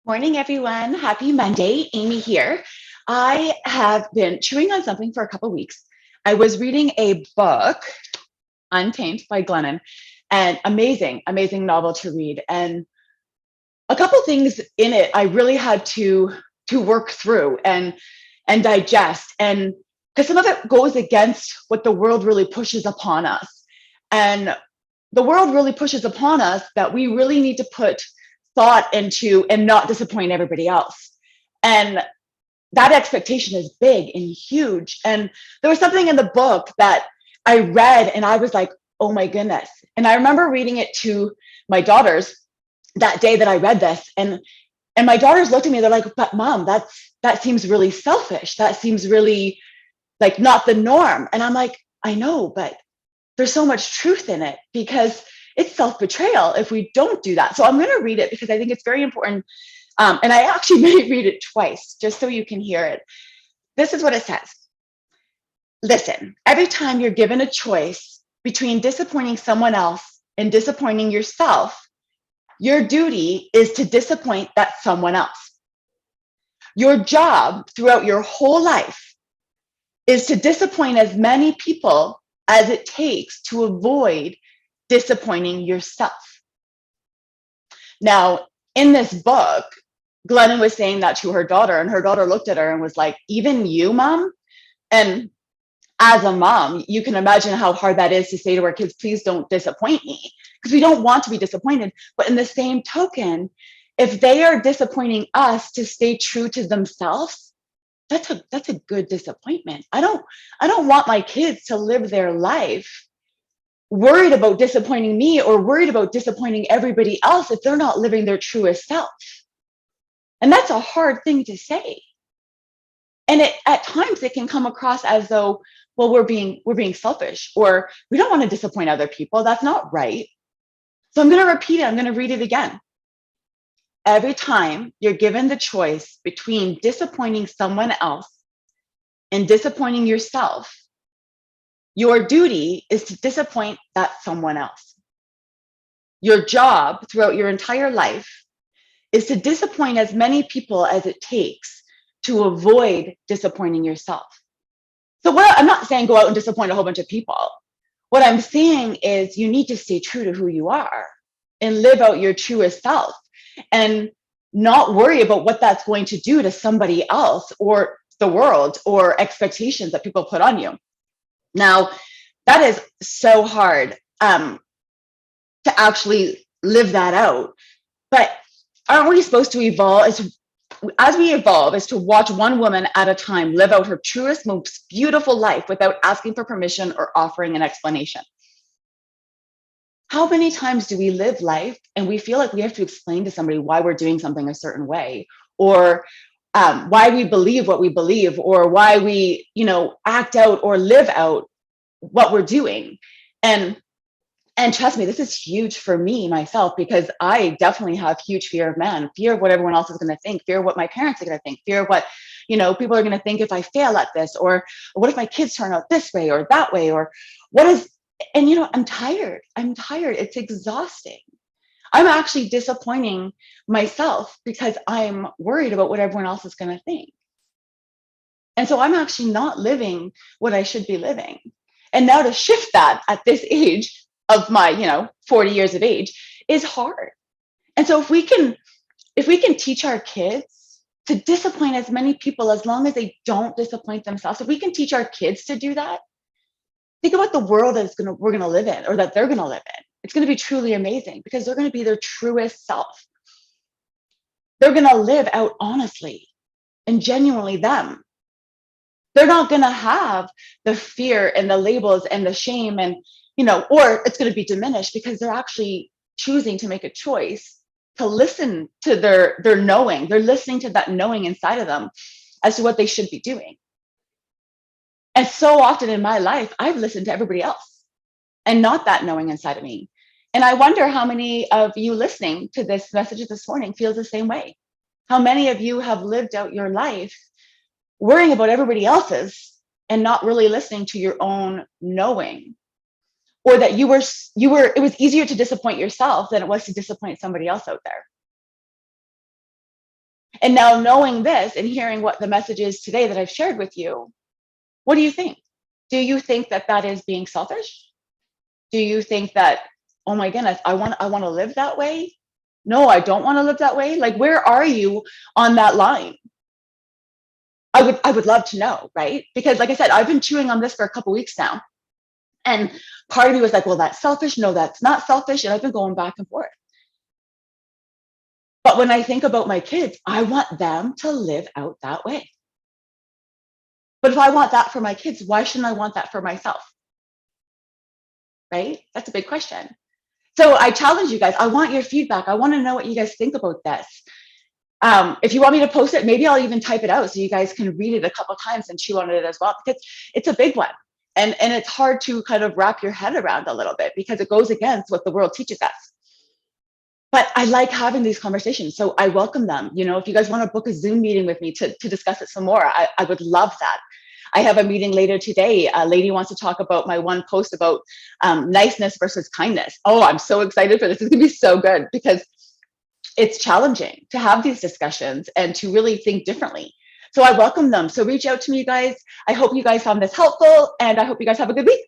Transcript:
Morning, everyone. Happy Monday. Amy here. I have been chewing on something for a couple weeks. I was reading a book, Untamed by Glennon, and amazing novel to read. And a couple things in it I really had to work through and digest. And because some of it goes against what the world really pushes upon us. And the world really pushes upon us that we really need to put thought into and not disappoint everybody else. And that expectation is big and huge. And there was something in the book that I read and I was like, oh my goodness. And I remember reading it to my daughters that day that I read this. And my daughters looked at me, they're like, but mom, that seems really selfish. That seems really like not the norm. And I'm like, I know, but there's so much truth in it because it's self-betrayal if we don't do that. So I'm going to read it because I think it's very important. And I actually may read it twice just so you can hear it. This is what it says. Listen, every time you're given a choice between disappointing someone else and disappointing yourself, your duty is to disappoint that someone else. Your job throughout your whole life is to disappoint as many people as it takes to avoid disappointing yourself. Now, in this book, Glennon was saying that to her daughter, and her daughter looked at her and was like, even you, mom? And as a mom, you can imagine how hard that is to say to our kids, please don't disappoint me, because we don't want to be disappointed. But in the same token, if they are disappointing us to stay true to themselves, that's a good disappointment. I don't want my kids to live their life worried about disappointing me or worried about disappointing everybody else if they're not living their truest self. And that's a hard thing to say. And at times it can come across as though, well, we're being selfish, or we don't want to disappoint other people. That's not right. So I'm going to repeat it. I'm going to read it again. Every time you're given the choice between disappointing someone else and disappointing yourself, your duty is to disappoint that someone else. Your job throughout your entire life is to disappoint as many people as it takes to avoid disappointing yourself. So I'm not saying go out and disappoint a whole bunch of people. What I'm saying is you need to stay true to who you are and live out your truest self and not worry about what that's going to do to somebody else or the world or expectations that people put on you. Now, that is so hard to actually live that out. But aren't we supposed to evolve as we evolve is to watch one woman at a time live out her truest, most beautiful life without asking for permission or offering an explanation? How many times do we live life and we feel like we have to explain to somebody why we're doing something a certain way, or why we believe what we believe, or why we, act out or live out what we're doing? And trust me, this is huge for me myself, because I definitely have huge fear of man, fear of what everyone else is going to think, fear of what my parents are going to think, fear of what, people are going to think if I fail at this, or what if my kids turn out this way or that way, or what is, and I'm tired. I'm tired. It's exhausting. I'm actually disappointing myself because I'm worried about what everyone else is going to think. And so I'm actually not living what I should be living. And now to shift that at this age of my, 40 years of age is hard. And so if we can teach our kids to disappoint as many people as long as they don't disappoint themselves, if we can teach our kids to do that, think about the world we're gonna live in, or that they're gonna live in. It's gonna be truly amazing because they're gonna be their truest self. They're gonna live out honestly and genuinely them. They're not going to have the fear and the labels and the shame, and or it's going to be diminished because they're actually choosing to make a choice to listen to their knowing. They're listening to that knowing inside of them as to what they should be doing. And so often in my life I've listened to everybody else and not that knowing inside of me. And I wonder how many of you listening to this message this morning feels the same way. How many of you have lived out your life worrying about everybody else's and not really listening to your own knowing, or that you were it was easier to disappoint yourself than it was to disappoint somebody else out there? And now knowing this and hearing what the message is today that I've shared with you, what do you think? Do you think that that is being selfish? Do you think that, oh my goodness, I want to live that way? No, I don't want to live that way. Like, where are you on that line? I would love to know, right? Because like I said, I've been chewing on this for a couple weeks now. And part of me was like, well, that's selfish. No, that's not selfish. And I've been going back and forth. But when I think about my kids, I want them to live out that way. But if I want that for my kids, why shouldn't I want that for myself? Right? That's a big question. So I challenge you guys. I want your feedback. I want to know what you guys think about this. If you want me to post it, maybe I'll even type it out so you guys can read it a couple times and chew on it as well, because it's a big one. And it's hard to kind of wrap your head around a little bit because it goes against what the world teaches us. But I like having these conversations. So I welcome them. You know, if you guys want to book a Zoom meeting with me to discuss it some more, I would love that. I have a meeting later today. A lady wants to talk about my one post about niceness versus kindness. Oh, I'm so excited for this. It's going to be so good because it's challenging to have these discussions and to really think differently. So I welcome them. So reach out to me, guys. I hope you guys found this helpful, and I hope you guys have a good week.